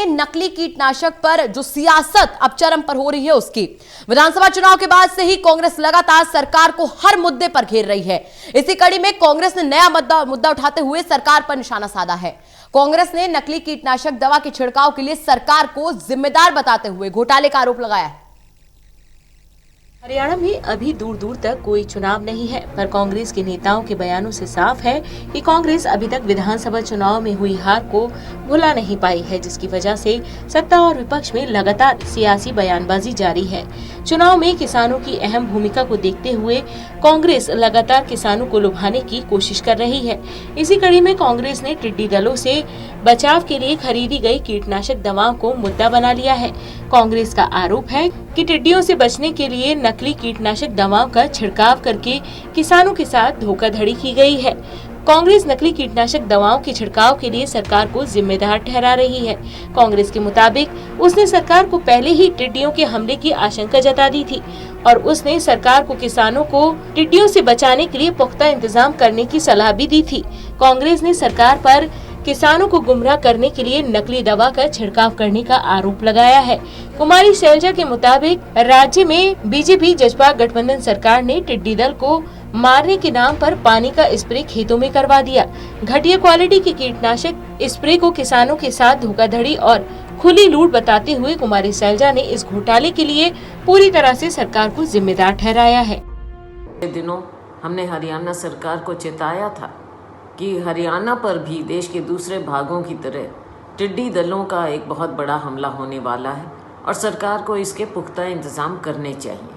नकली कीटनाशक पर जो सियासत अब चरम पर हो रही है उसकी। विधानसभा चुनाव के बाद से ही कांग्रेस लगातार सरकार को हर मुद्दे पर घेर रही है। इसी कड़ी में कांग्रेस ने नया मुद्दा उठाते हुए सरकार पर निशाना साधा है। कांग्रेस ने नकली कीटनाशक दवा के छिड़काव के लिए सरकार को जिम्मेदार बताते हुए घोटाले का आरोप लगाया है। हरियाणा में अभी दूर दूर तक कोई चुनाव नहीं है, पर कांग्रेस के नेताओं के बयानों से साफ है कि कांग्रेस अभी तक विधानसभा चुनाव में हुई हार को भुला नहीं पाई है, जिसकी वजह से सत्ता और विपक्ष में लगातार सियासी बयानबाजी जारी है। चुनाव में किसानों की अहम भूमिका को देखते हुए कांग्रेस लगातार किसानों को लुभाने की कोशिश कर रही है। इसी कड़ी में कांग्रेस ने टिड्डी दलों से बचाव के लिए खरीदी गई कीटनाशक दवाओं को मुद्दा बना लिया है। कांग्रेस का आरोप है कि टिड्डियों से बचने के लिए नकली कीटनाशक दवाओं का छिड़काव करके किसानों के साथ धोखाधड़ी की गई है। कांग्रेस नकली कीटनाशक दवाओं के छिड़काव के लिए सरकार को जिम्मेदार ठहरा रही है। कांग्रेस के मुताबिक उसने सरकार को पहले ही टिड्डियों के हमले की आशंका जता दी थी और उसने सरकार को किसानों को टिड्डियों से बचाने के लिए पुख्ता इंतजाम करने की सलाह भी दी थी। कांग्रेस ने सरकार पर किसानों को गुमराह करने के लिए नकली दवा का छिड़काव करने का आरोप लगाया है। कुमारी शैलजा के मुताबिक राज्य में बीजेपी जजपा गठबंधन सरकार ने टिड्डी दल को मारने के नाम पर पानी का स्प्रे खेतों में करवा दिया। घटिया क्वालिटी के कीटनाशक स्प्रे को किसानों के साथ धोखाधड़ी और खुली लूट बताते हुए कुमारी शैलजा ने इस घोटाले के लिए पूरी तरह से सरकार को जिम्मेदार ठहराया है। दिनों हमने हरियाणा सरकार को चेताया था कि हरियाणा पर भी देश के दूसरे भागों की तरह टिड्डी दलों का एक बहुत बड़ा हमला होने वाला है और सरकार को इसके पुख्ता इंतज़ाम करने चाहिए।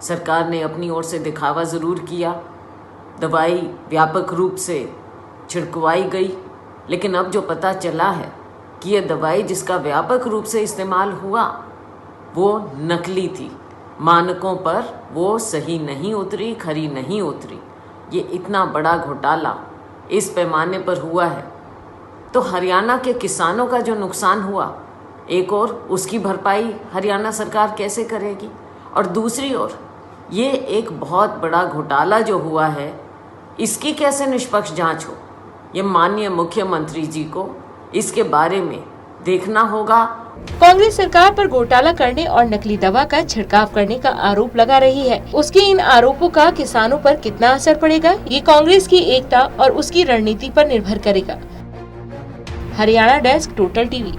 सरकार ने अपनी ओर से दिखावा ज़रूर किया, दवाई व्यापक रूप से छिड़कवाई गई, लेकिन अब जो पता चला है कि यह दवाई जिसका व्यापक रूप से इस्तेमाल हुआ वो नकली थी, मानकों पर वो सही नहीं उतरी, खरी नहीं उतरी। ये इतना बड़ा घोटाला इस पैमाने पर हुआ है तो हरियाणा के किसानों का जो नुकसान हुआ, एक और उसकी भरपाई हरियाणा सरकार कैसे करेगी, और दूसरी ओर ये एक बहुत बड़ा घोटाला जो हुआ है इसकी कैसे निष्पक्ष जांच हो। ये माननीय मुख्यमंत्री जी को इसके बारे में देखना होगा। कांग्रेस सरकार पर घोटाला करने और नकली दवा का छिड़काव करने का आरोप लगा रही है। उसके इन आरोपों का किसानों पर कितना असर पड़ेगा, ये कांग्रेस की एकता और उसकी रणनीति पर निर्भर करेगा। Haryana desk, total TV.